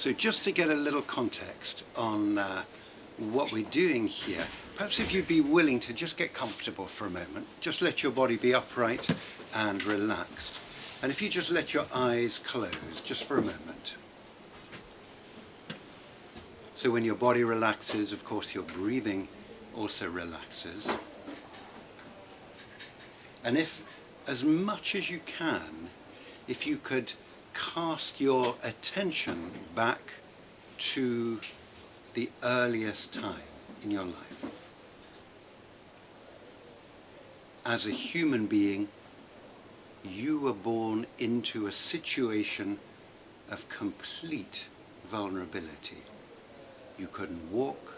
So just to get a little context on what we're doing here, perhaps if you'd be willing to just get comfortable for a moment, just let your body be upright and relaxed. And if you just let your eyes close just for a moment. So when your body relaxes, of course, your breathing also relaxes. And if, as much as you can, if you could cast your attention back to the earliest time in your life. As a human being, you were born into a situation of complete vulnerability. You couldn't walk,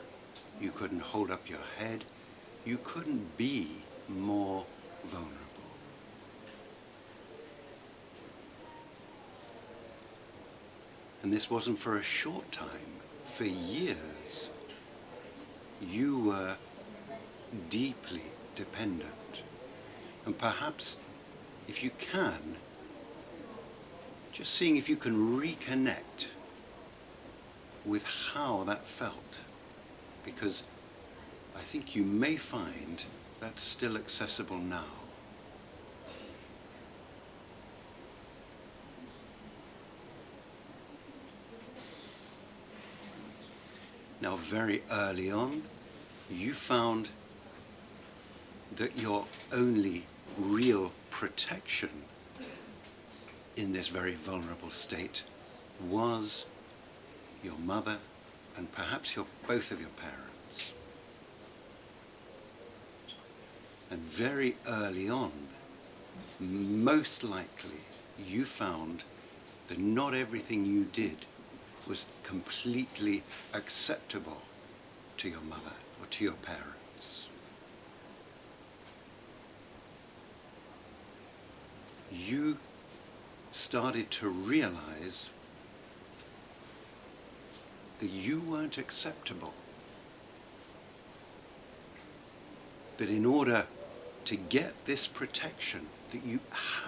you couldn't hold up your head, you couldn't be more vulnerable. And this wasn't for a short time, for years. You were deeply dependent. And perhaps, if you can, just seeing if you can reconnect with how that felt. Because I think you may find that's still accessible now. Now, very early on, you found that your only real protection in this very vulnerable state was your mother and perhaps both of your parents. And very early on, most likely, you found that not everything you did was completely acceptable to your mother or to your parents. You started to realize that you weren't acceptable. That in order to get this protection that you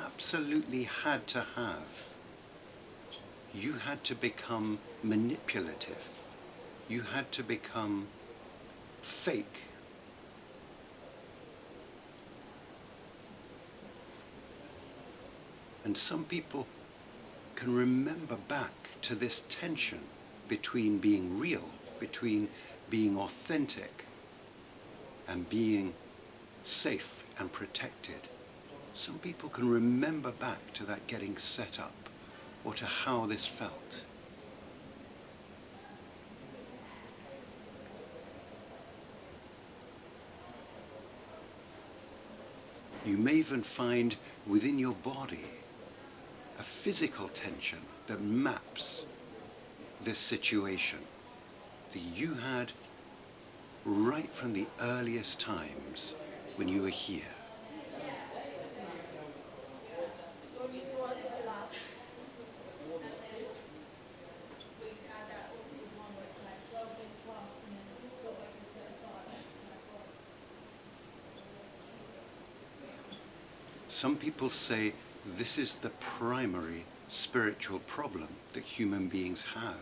absolutely had to have, you had to become manipulative. You had to become fake. And some people can remember back to this tension between being real, between being authentic and being safe and protected. Some people can remember back to that getting set up, or to how this felt. You may even find within your body a physical tension that maps this situation that you had right from the earliest times when you were here. Some people say this is the primary spiritual problem that human beings have.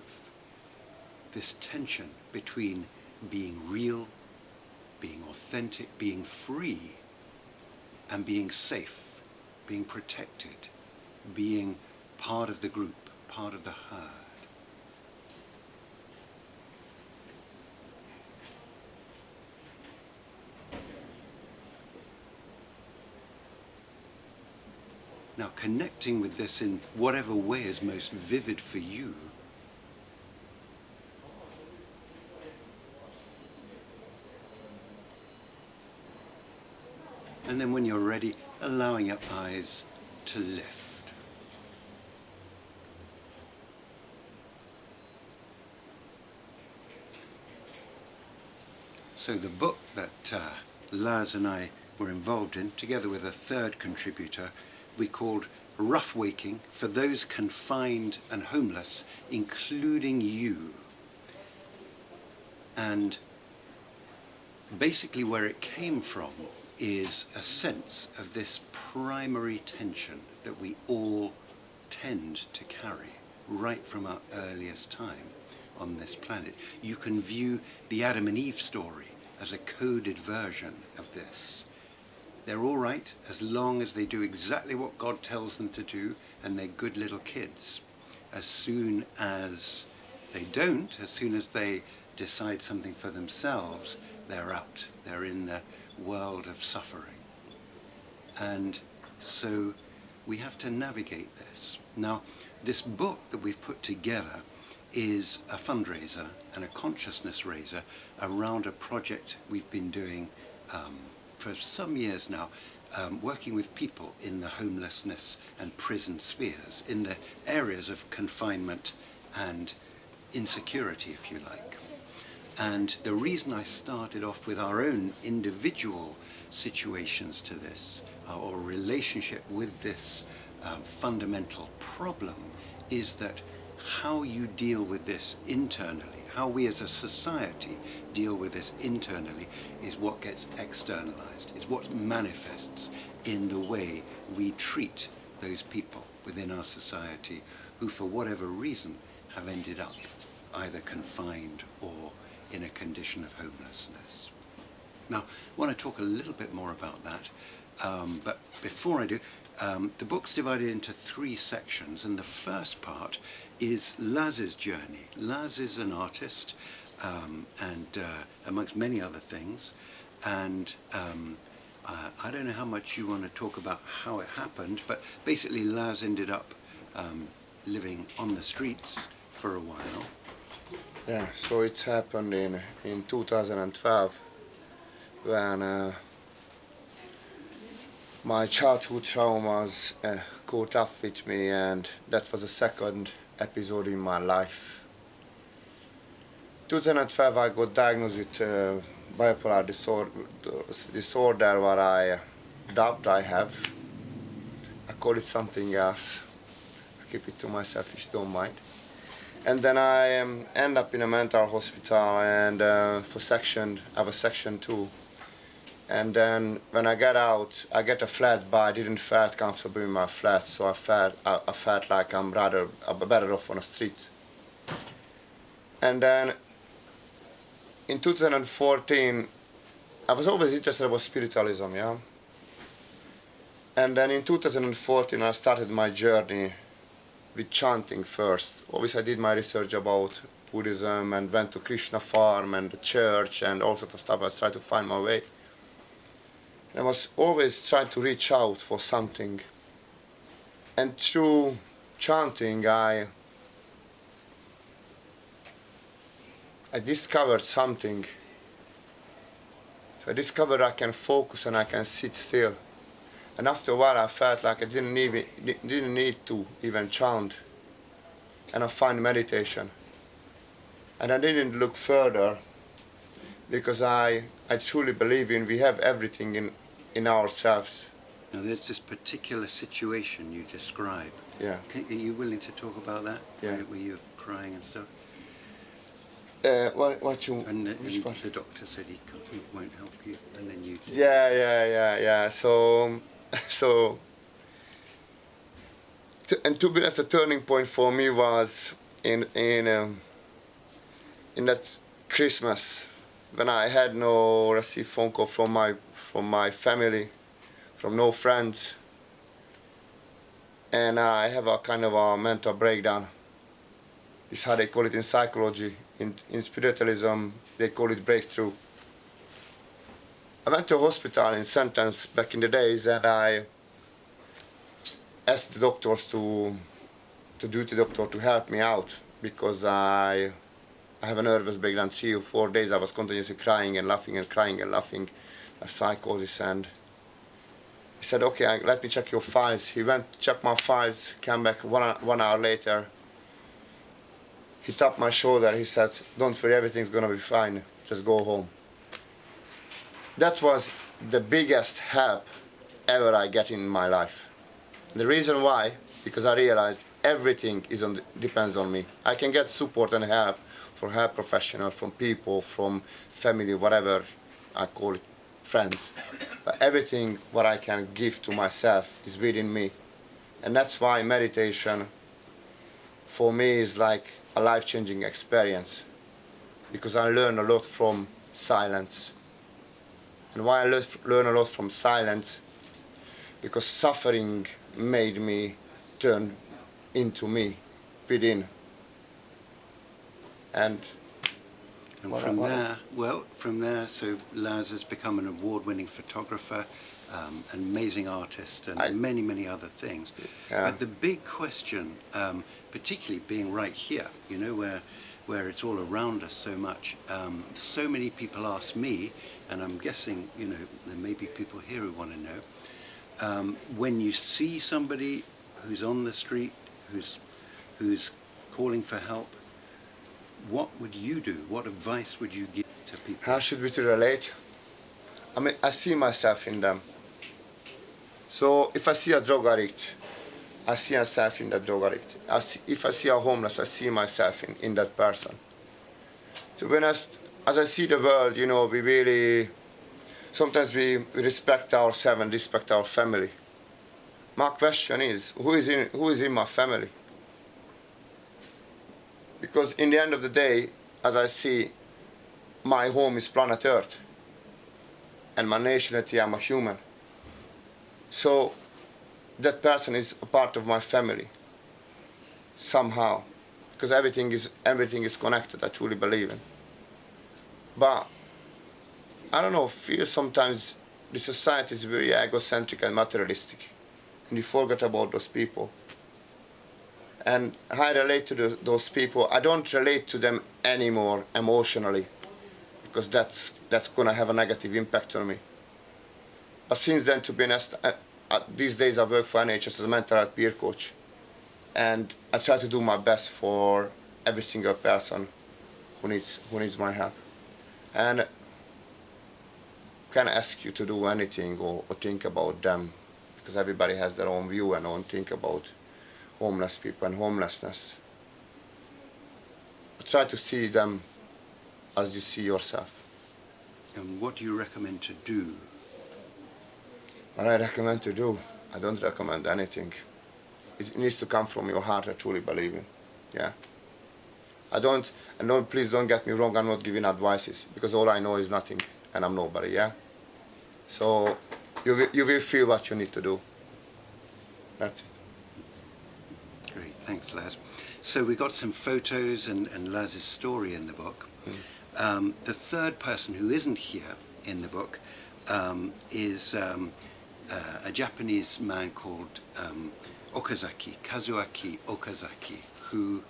This tension between being real, being authentic, being free, and being safe, being protected, being part of the group, part of the herd. Now, connecting with this in whatever way is most vivid for you, and then when you're ready, allowing your eyes to lift. So the book that Lars and I were involved in, together with a third contributor, we called Rough Waking for Those Confined and Homeless, Including You. And basically where it came from is a sense of this primary tension that we all tend to carry. right from our earliest time on this planet. You can view the Adam and Eve story as a coded version of this. They're all right as long as they do exactly what God tells them to do and they're good little kids. As soon as they don't, as soon as they decide something for themselves, they're out. They're in the world of suffering. And so we have to navigate this. Now, this book that we've put together is a fundraiser and a consciousness raiser around a project we've been doing for some years now, working with people in the homelessness and prison spheres, in the areas of confinement and insecurity, if you like. And the reason I started off with our own individual situations to this, or relationship with this fundamental problem, is that how you deal with this internally, how we as a society deal with this internally, is what gets externalized, is what manifests in the way we treat those people within our society who, for whatever reason, have ended up either confined or in a condition of homelessness. Now, I want to talk a little bit more about that, but before I do, the book's divided into 3 sections, and the first part is Lars's journey. Lars is an artist, and amongst many other things, and I don't know how much you want to talk about how it happened, but basically Lars ended up living on the streets for a while. Yeah, so it happened in 2012 when my childhood traumas caught up with me, and that was the second episode in my life. 2012 I got diagnosed with bipolar disorder what I doubt I have. I call it something else. I keep it to myself if you don't mind. And then I end up in a mental hospital, and I was section 2. And then when I get out, I get a flat, but I didn't feel comfortable in my flat, so I felt like I'm better off on the street. And then in 2014, I was always interested about spiritualism, yeah. And then in 2014, I started my journey with chanting first. Obviously, I did my research about Buddhism and went to Krishna farm and the church and all sorts of stuff. I tried to find my way. I was always trying to reach out for something. And through chanting, I discovered something. So I discovered I can focus and I can sit still. And after a while, I felt like I didn't need to even chant. And I found meditation. And I didn't look further because I truly believe we have everything in ourselves. Now, there's this particular situation you describe. Yeah. Are you willing to talk about that? Yeah. Were you crying and stuff? What you? And the doctor said he won't help you, and then you. Yeah. So, and to be honest, the turning point for me was in that Christmas when I had no received phone call from my family, from no friends, and I have a kind of a mental breakdown. This is how they call it in psychology. In spiritualism, they call it breakthrough. I went to a hospital in Sentence back in the days, and I asked the doctors to help me out because I have a nervous breakdown. 3 or 4 days I was continuously crying and laughing and crying and laughing, a psychosis. And he said, okay, let me check your files. He went to check my files, came back 1 hour later. He tapped my shoulder, he said, don't worry, everything's gonna be fine, just go home. That was the biggest help ever I get in my life. The reason why, because I realized everything depends on me. I can get support and help from health professionals, from people, from family, whatever I call it, friends. But everything what I can give to myself is within me. And that's why meditation for me is like a life-changing experience, because I learn a lot from silence. And why I learn a lot from silence? Because suffering made me turn into me, within. And from there, so Lars has become an award-winning photographer, an amazing artist, and many, many other things. Yeah. But the big question, particularly being right here, you know, where it's all around us so much, so many people ask me, and I'm guessing, you know, there may be people here who want to know, when you see somebody who's on the street, who's calling for help, what would you do? What advice would you give to people? How should we relate? I mean, I see myself in them. So if I see a drug addict, I see myself in that drug addict. If I see a homeless, I see myself in that person. To be honest, as I see the world, you know, we really, sometimes we respect ourselves and respect our family. My question is, who is in my family? Because in the end of the day, as I see, my home is planet Earth. And my nationality, I'm a human. So that person is a part of my family, somehow. Because everything is connected, I truly believe in. But, I don't know, feel sometimes the society is very egocentric and materialistic. And you forget about those people. And I relate to those people. I don't relate to them anymore emotionally, because that's going to have a negative impact on me. But since then, to be honest, these days I work for NHS as a mental health peer coach. And I try to do my best for every single person who needs my help. And can't ask you to do anything or think about them, because everybody has their own view and own think about homeless people and homelessness. But try to see them as you see yourself. And what do you recommend to do? What I recommend to do? I don't recommend anything. It needs to come from your heart, I truly believe in. Yeah. Please don't get me wrong, I'm not giving advices, because all I know is nothing, and I'm nobody, yeah? So, you will feel what you need to do. That's it. Great, thanks, Lars. So we got some photos and Lars's story in the book. The third person who isn't here in the book is a Japanese man called Okazaki, Kazuaki Okazaki, who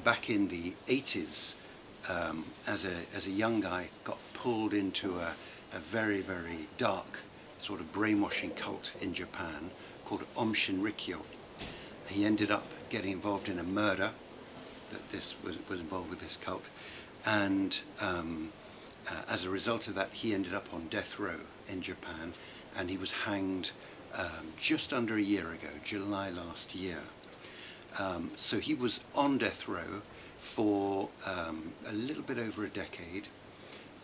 back in the 80s, as a young guy, got pulled into a very, very dark sort of brainwashing cult in Japan called Om Shinrikyo. He ended up getting involved in a murder that was involved with this cult, and as a result of that, he ended up on death row in Japan, and he was hanged just under a year ago, July last year. So he was on death row for a little bit over a decade,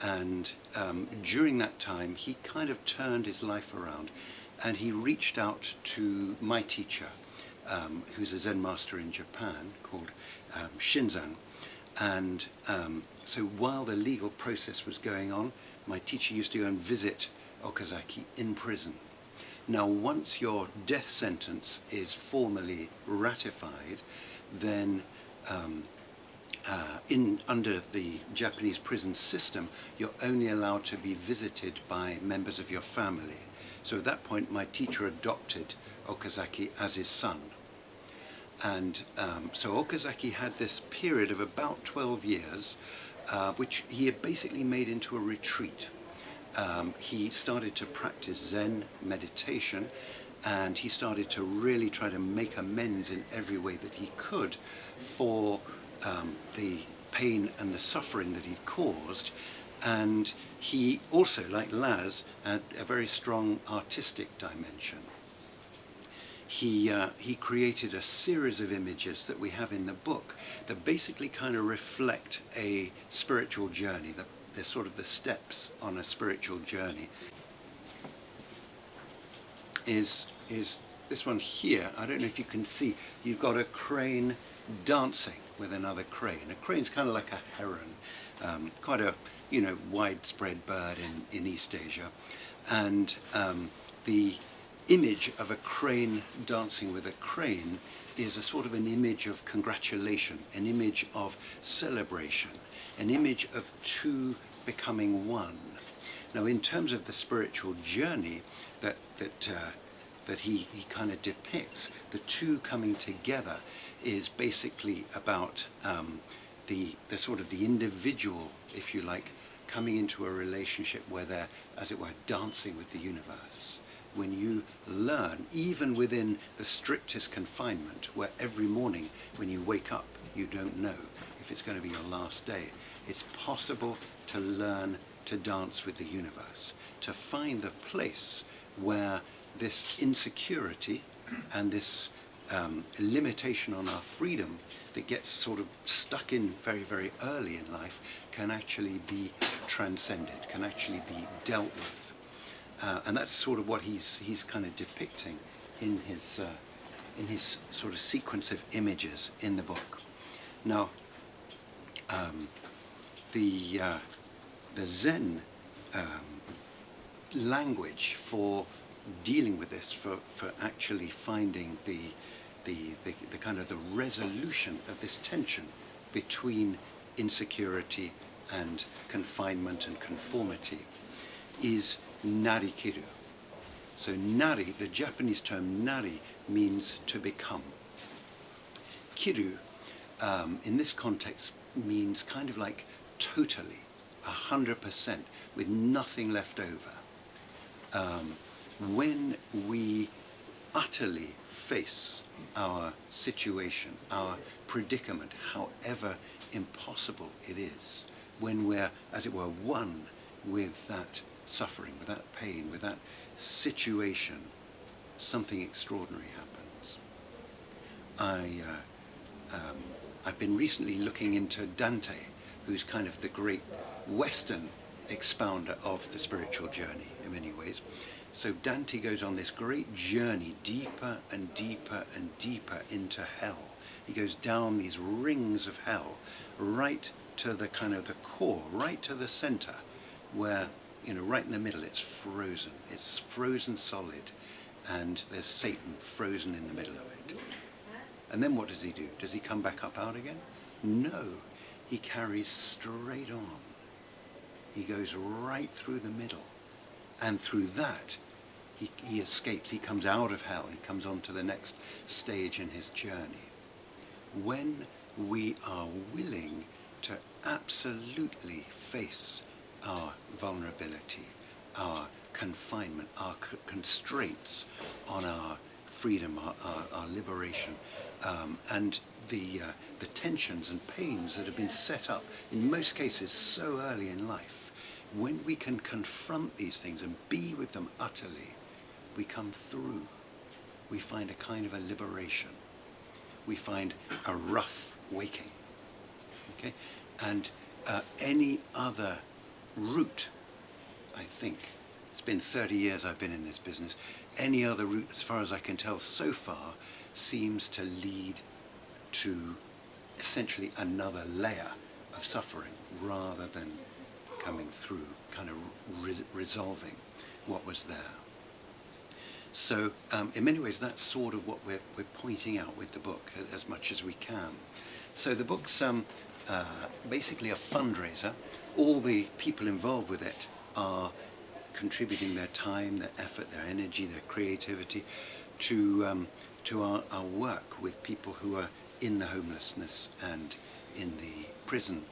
and during that time he kind of turned his life around, and he reached out to my teacher, who's a Zen Master in Japan called Shinzan, and so while the legal process was going on, my teacher used to go and visit Okazaki in prison. Now, once your death sentence is formally ratified, then under the Japanese prison system, you're only allowed to be visited by members of your family. So at that point, my teacher adopted Okazaki as his son. And so Okazaki had this period of about 12 years, which he had basically made into a retreat. He started to practice Zen meditation, and he started to really try to make amends in every way that he could for the pain and the suffering that he'd caused. And he also, like Lars, had a very strong artistic dimension. He created a series of images that we have in the book that basically kind of reflect a spiritual journey. They're sort of the steps on a spiritual journey. Is this one here, I don't know if you can see, you've got a crane dancing with another crane. A crane's kind of like a heron, quite a widespread bird in East Asia, and the image of a crane dancing with a crane is a sort of an image of congratulation, an image of celebration, an image of two becoming one. Now, in terms of the spiritual journey that he kind of depicts, the two coming together is basically about the sort of the individual, if you like, coming into a relationship where they're, as it were, dancing with the universe. When you learn, even within the strictest confinement, where every morning when you wake up, you don't know if it's going to be your last day, it's possible to learn to dance with the universe, to find the place where this insecurity and this limitation on our freedom that gets sort of stuck in very, very early in life can actually be transcended, can actually be dealt with. And that's sort of what he's kind of depicting in his sort of sequence of images in the book. Now, the Zen language for dealing with this, for actually finding the kind of the resolution of this tension between insecurity and confinement and conformity, is nari-kiru. So nari, the Japanese term nari, means to become. Kiru, in this context, means kind of like totally, 100%, with nothing left over. When we utterly face our situation, our predicament, however impossible it is, when we're, as it were, one with that suffering, with that pain, with that situation, something extraordinary happens. I've been recently looking into Dante, who's kind of the great Western expounder of the spiritual journey in many ways. So Dante goes on this great journey deeper and deeper and deeper into hell. He goes down these rings of hell, right to the kind of the core, right to the center, where, right in the middle, it's frozen solid, and there's Satan frozen in the middle of it. And then what does he do? Does he come back up out again? No, he carries straight on. He goes right through the middle, and through that, he escapes. He comes out of hell. He comes on to the next stage in his journey. When we are willing to absolutely face our vulnerability, our confinement, our constraints on our freedom, our liberation, and the tensions and pains that have been set up, in most cases, so early in life, when we can confront these things and be with them utterly, we come through. We find a kind of a liberation. We find a rough waking. Okay? And any other route, I think, it's been 30 years I've been in this business, any other route, as far as I can tell so far, seems to lead to essentially another layer of suffering rather than coming through, kind of resolving what was there. So in many ways that's sort of what we're pointing out with the book as much as we can. So the book's basically a fundraiser. All the people involved with it are contributing their time, their effort, their energy, their creativity to our work with people who are in the homelessness and in the prison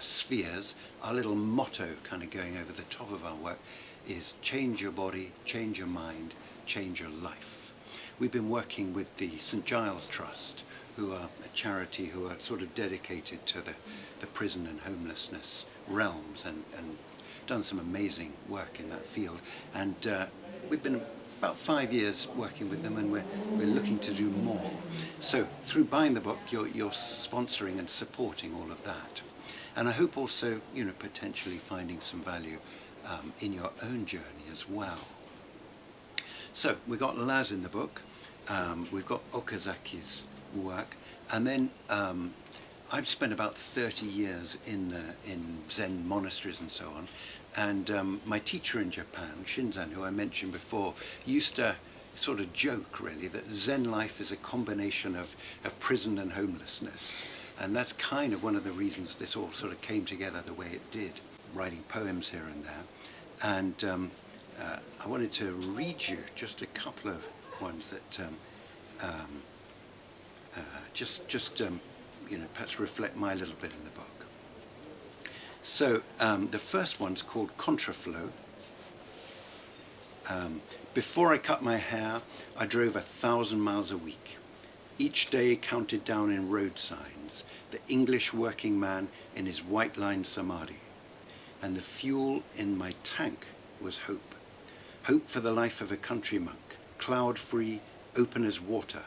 spheres. Our little motto kind of going over the top of our work is change your body, change your mind, change your life. We've been working with the St. Giles Trust, who are a charity who are sort of dedicated to the prison and homelessness realms, and done some amazing work in that field. And we've been about 5 years working with them, and we're looking to do more. So through buying the book, you're sponsoring and supporting all of that. And I hope also, potentially finding some value in your own journey as well. So we've got Lars in the book. we've got Okazaki's work, and then I've spent about 30 years in Zen monasteries and so on, and my teacher in Japan, Shinzan, who I mentioned before, used to sort of joke really that Zen life is a combination of prison and homelessness, and that's kind of one of the reasons this all sort of came together the way it did, writing poems here and there. And I wanted to read you just a couple of ones that perhaps reflect my little bit in the book. So the first one's called Contraflow. Before I cut my hair, I drove 1,000 miles a week. Each day counted down in road signs, the English working man in his white-lined samadhi. And the fuel in my tank was hope. Hope for the life of a country monk, cloud-free, open as water.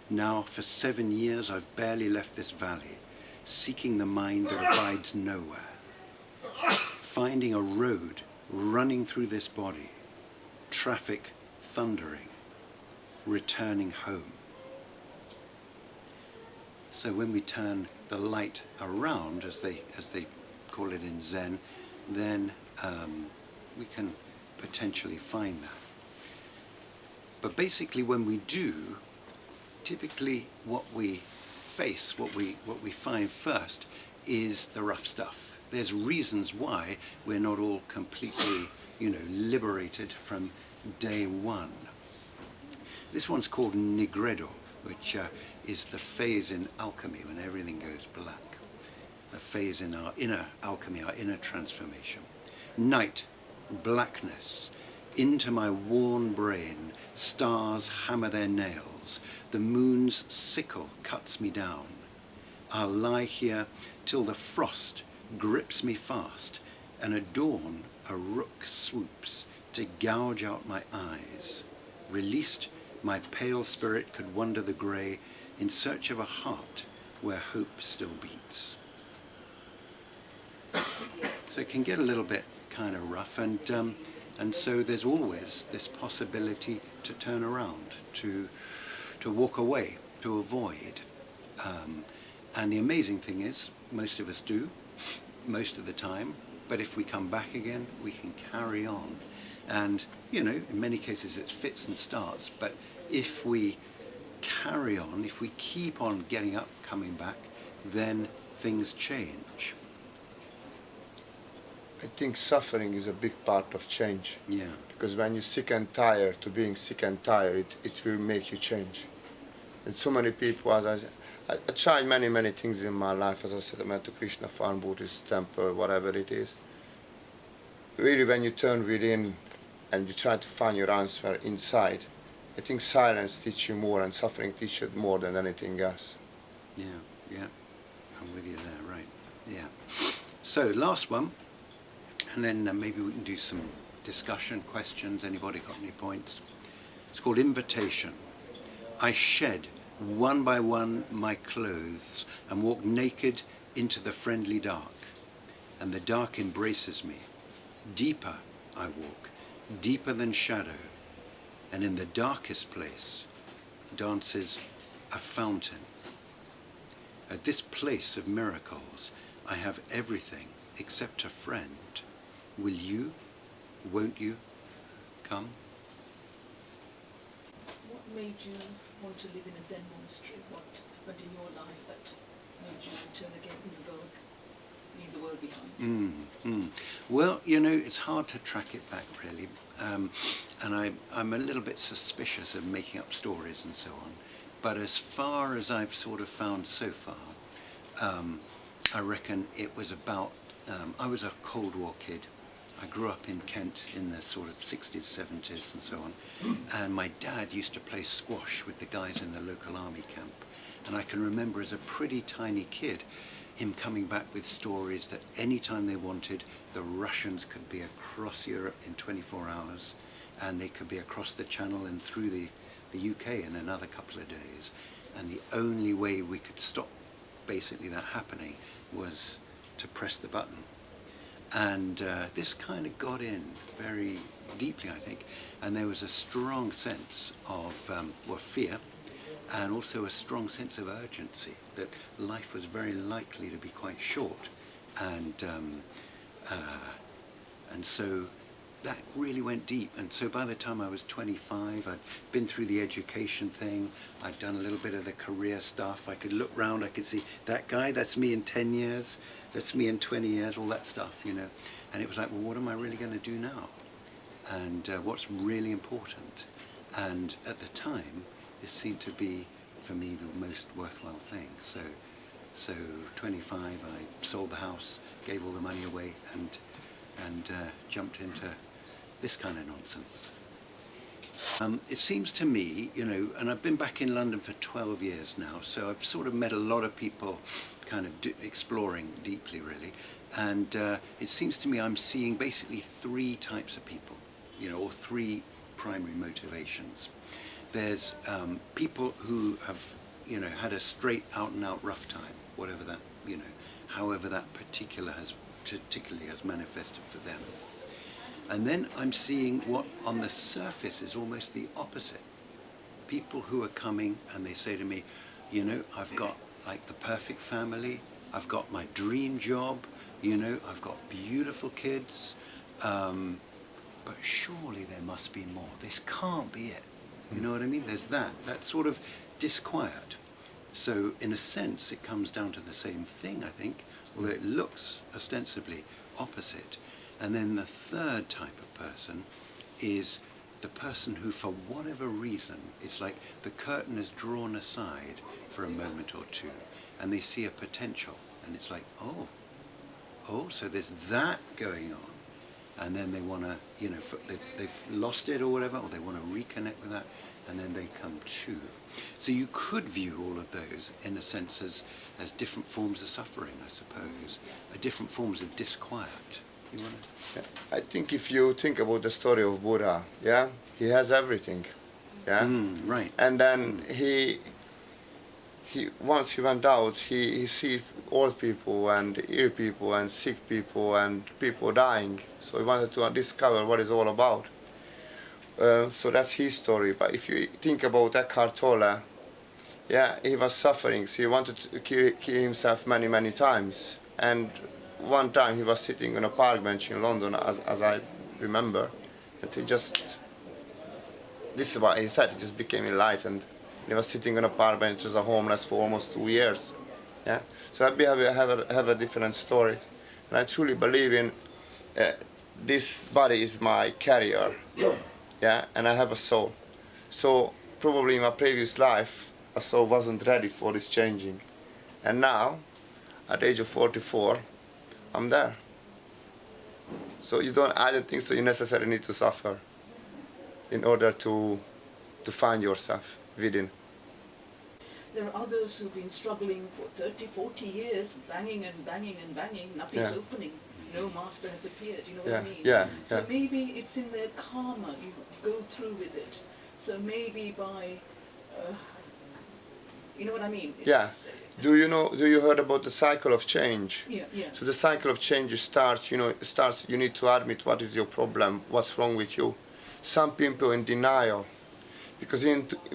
Now, for 7 years, I've barely left this valley, seeking the mind that abides nowhere. Finding a road running through this body, traffic thundering, returning home. So when we turn the light around, as they call it in Zen, then we can potentially find that. But basically when we do, typically what we face, what we find first is the rough stuff. There's reasons why we're not all completely, liberated from day one. This one's called Nigredo, which is the phase in alchemy when everything goes black. The phase in our inner alchemy, our inner transformation. Night, blackness, into my worn brain, stars hammer their nails, the moon's sickle cuts me down. I'll lie here till the frost grips me fast, and at dawn a rook swoops to gouge out my eyes. Released, my pale spirit could wander the grey in search of a heart where hope still beats. So it can get a little bit kind of rough, and so there's always this possibility to turn around, to walk away, to avoid. And the amazing thing is, most of us do, most of the time, but if we come back again, we can carry on. And, in many cases it's fits and starts, but if we carry on, if we keep on getting up, coming back, then things change. I think suffering is a big part of change. Yeah. Because when you're sick and tired, to being sick and tired, it will make you change. And so many people, as I tried many things in my life, as I said, I went to Krishna farm, Buddhist temple, whatever it is. Really, when you turn within and you try to find your answer inside, I think silence teaches you more and suffering teaches you more than anything else. Yeah, I'm with you there, right, yeah. So, last one, and then maybe we can do some discussion, questions, anybody got any points? It's called Invitation. I shed one by one my clothes and walk naked into the friendly dark, and the dark embraces me. Deeper I walk, deeper than shadow, and in the darkest place dances a fountain. At this place of miracles, I have everything except a friend. Will you, won't you, come? What made you want to live in a Zen monastery? What happened in your life that made you return again in the world, leave the world behind? Well, it's hard to track it back really, and I'm a little bit suspicious of making up stories and so on. But as far as I've sort of found so far, I reckon it was about, I was a Cold War kid. I grew up in Kent in the sort of 60s, 70s and so on. And my dad used to play squash with the guys in the local army camp. And I can remember as a pretty tiny kid, him coming back with stories that anytime they wanted, the Russians could be across Europe in 24 hours, and they could be across the channel and through the UK in another couple of days. And the only way we could stop basically that happening was to press the button. And this kind of got in very deeply, I think, and there was a strong sense of fear, and also a strong sense of urgency, that life was very likely to be quite short, and so that really went deep. And so by the time I was 25, I'd been through the education thing, I'd done a little bit of the career stuff, I could look round, I could see that guy, that's me in 10 years, that's me in 20 years, all that stuff, you know. And it was like, well, what am I really going to do now? And what's really important? And at the time, this seemed to be, for me, the most worthwhile thing. So 25, I sold the house, gave all the money away, and jumped into this kind of nonsense. It seems to me, you know, and I've been back in London for 12 years now, so I've sort of met a lot of people kind of exploring deeply, really. And it seems to me I'm seeing basically three types of people, you know, or three primary motivations. There's people who have, you know, had a straight out and out rough time, whatever that, you know, however that particularly has manifested for them. And then I'm seeing what on the surface is almost the opposite. People who are coming and they say to me, you know, I've got like the perfect family, I've got my dream job, you know, I've got beautiful kids, but surely there must be more. This can't be it. You know what I mean? There's that sort of disquiet. So in a sense, it comes down to the same thing, I think, although it looks ostensibly opposite. And then the third type of person is the person who, for whatever reason, it's like the curtain is drawn aside for a moment or two, and they see a potential, and it's like, oh, so there's that going on. And then they want to, you know, they've lost it or whatever, or they want to reconnect with that, and then they come to. So you could view all of those, in a sense, as different forms of suffering, I suppose, different forms of disquiet. You want to? Yeah. I think if you think about the story of Buddha, yeah, he has everything, yeah, right. And then he once he went out, he see old people and ill people and sick people and people dying. So he wanted to discover what it's all about. So that's his story. But if you think about Eckhart Tolle, yeah, he was suffering. So he wanted to kill himself many times. And one time he was sitting on a park bench in London, as I remember, and he just, this is what he said, he just became enlightened. He was sitting on a park bench as a homeless for almost 2 years. Yeah, so I have a different story, and I truly believe in this body is my carrier. Yeah, and I have a soul. So probably in my previous life, a soul wasn't ready for this changing, and now, at the age of 44, I'm there. So I don't think so you necessarily need to suffer in order to find yourself within. There are others who've been struggling for 30, 40 years, banging and banging and banging, nothing's opening. No master has appeared, you know what I mean? Yeah. So maybe it's in their karma, you go through with it. So maybe by, you know what I mean? It's, Do you heard about the cycle of change? Yeah. So the cycle of change starts, you need to admit what is your problem, what's wrong with you. Some people in denial, because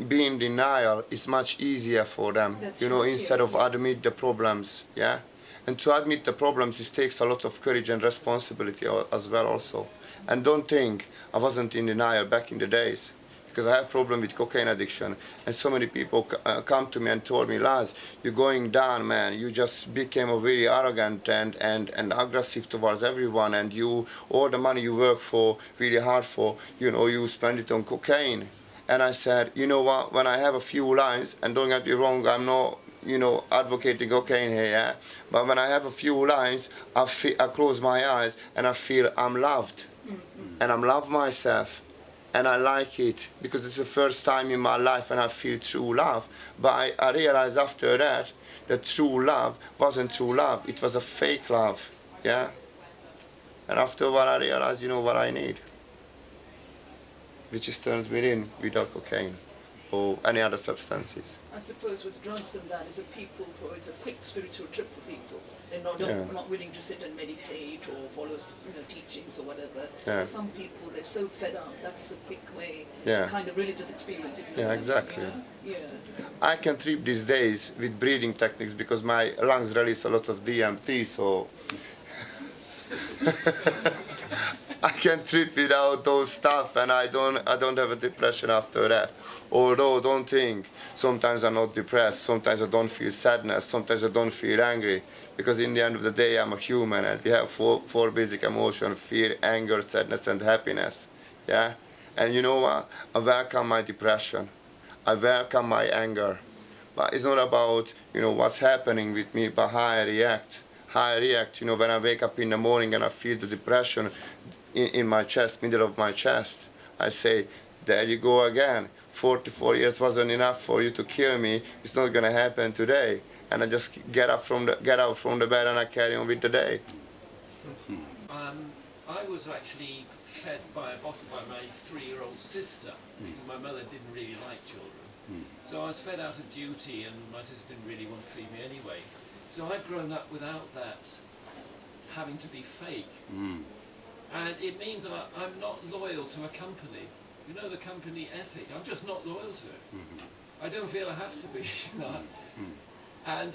being in denial is much easier for them, That's instead of admit the problems, yeah? And to admit the problems, it takes a lot of courage and responsibility as well also. And don't think I wasn't in denial back in the days, because I have problem with cocaine addiction, and so many people come to me and told me, Lars, you're going down, man. You just became a very arrogant and aggressive towards everyone, and all the money you work for, really hard for, you spend it on cocaine. And I said, you know what, when I have a few lines, and don't get me wrong, I'm not, advocating cocaine here, yeah? But when I have a few lines, I close my eyes and I feel I'm loved. And I'm love myself. And I like it, because it's the first time in my life and I feel true love. But I realized after that true love wasn't true love, it was a fake love, yeah? And after a while I realized, what I need, which is turns within without cocaine. or any other substances. I suppose with drugs and that, it's a quick spiritual trip for people. They're not, Yeah. not willing to sit and meditate or follow, teachings or whatever. Yeah. For some people, they're so fed up. That's a quick way, Yeah. a kind of religious experience. If you know Yeah, what I mean, exactly. Yeah. I can trip these days with breathing techniques because my lungs release a lot of DMT, so I can trip without those stuff, and I don't have a depression after that. Although don't think, sometimes I'm not depressed, sometimes I don't feel sadness, sometimes I don't feel angry, because in the end of the day I'm a human, and we have four basic emotions: fear, anger, sadness, and happiness. Yeah, and you know what? I welcome my depression, I welcome my anger, but it's not about what's happening with me, but how I react. How I react, when I wake up in the morning and I feel the depression in my chest, middle of my chest, I say, there you go again. 44 years wasn't enough for you to kill me. It's not going to happen today. And I just get out from the bed and I carry on with the day. I was actually fed by a bottle by my 3-year-old sister, because my mother didn't really like children. So I was fed out of duty, and my sister didn't really want to feed me anyway. So I've grown up without that having to be fake. And it means that I'm not loyal to a company. The company ethic, I'm just not loyal to it. I don't feel I have to be, And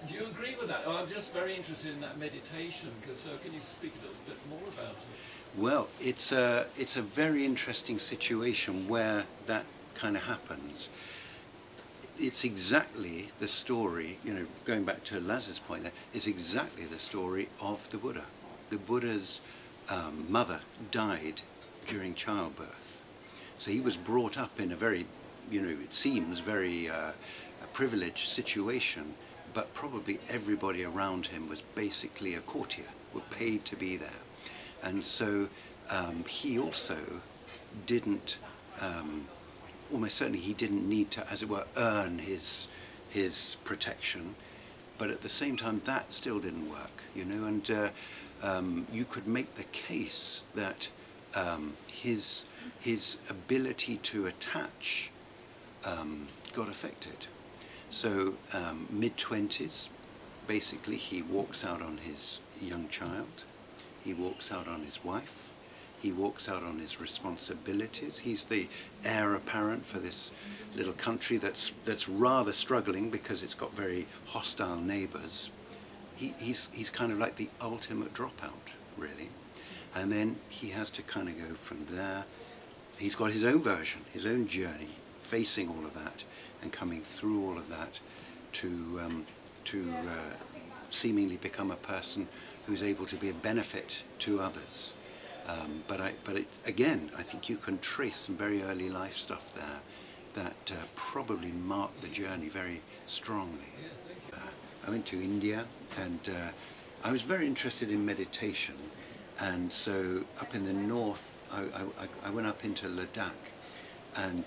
do you agree with that? I'm just very interested in that meditation, because can you speak a little bit more about it? Well, it's a very interesting situation where that kind of happens. It's exactly the story, going back to Laz's point there, it's exactly the story of the Buddha. The Buddha's mother died during childbirth. So he was brought up in a very, it seems very privileged situation, but probably everybody around him was basically a courtier, were paid to be there. And so he also didn't, almost certainly he didn't need to, as it were, earn his protection, but at the same time that still didn't work, and you could make the case that his ability to attach got affected. So mid-20s, basically he walks out on his young child, he walks out on his wife, he walks out on his responsibilities. He's the heir apparent for this little country that's rather struggling because it's got very hostile neighbors. He's kind of like the ultimate dropout, really. And then he has to kind of go from there. He's got his own version, his own journey, facing all of that and coming through all of that to seemingly become a person who's able to be a benefit to others. Again, I think you can trace some very early life stuff there that probably marked the journey very strongly. I went to India, and I was very interested in meditation, and so up in the north I went up into Ladakh, and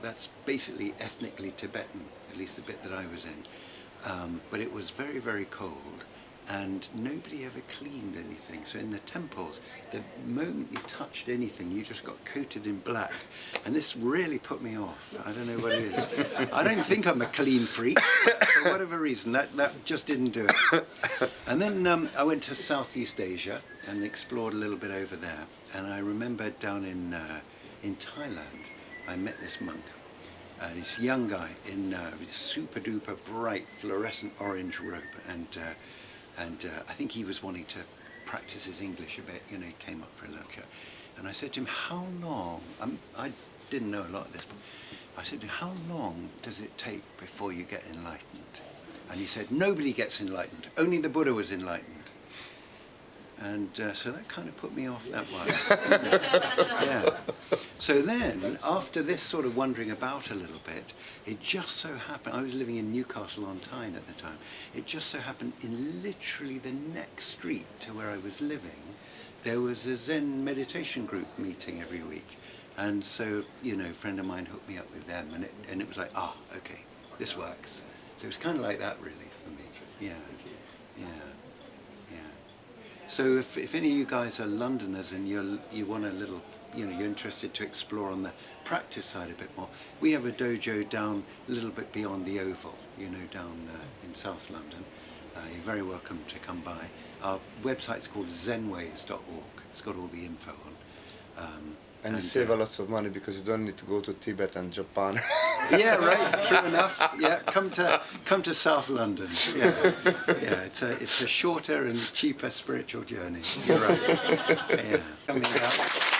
that's basically ethnically Tibetan, at least the bit that I was in, but it was very, very cold, and nobody ever cleaned anything. So in the temples, the moment you touched anything, you just got coated in black. And this really put me off. I don't know what it is. I don't think I'm a clean freak, for whatever reason. That just didn't do it. And then I went to Southeast Asia and explored a little bit over there. And I remember down in Thailand, I met this monk. This young guy in with super duper bright fluorescent orange robe, and I think he was wanting to practice his English a bit. He came up for a lecture, and I said to him, "How long?" I didn't know a lot of this, but I said to him, "How long does it take before you get enlightened?" And he said, "Nobody gets enlightened. Only the Buddha was enlightened." And so that kind of put me off that one. Yeah. So then, after this sort of wandering about a little bit, it just so happened, I was living in Newcastle on Tyne at the time, it just so happened in literally the next street to where I was living, there was a Zen meditation group meeting every week. And so, a friend of mine hooked me up with them, and it was like, okay, this works. So it was kind of like that, really, for me. Yeah. So if any of you guys are Londoners and you want a little, you're interested to explore on the practice side a bit more, we have a dojo down a little bit beyond the Oval, down in South London. You're very welcome to come by. Our website's called zenways.org. It's got all the info on. And you save a lot of money because you don't need to go to Tibet and Japan. Yeah, right. True enough. Yeah, come to South London. Yeah, it's a shorter and cheaper spiritual journey. You're right. Yeah, coming out.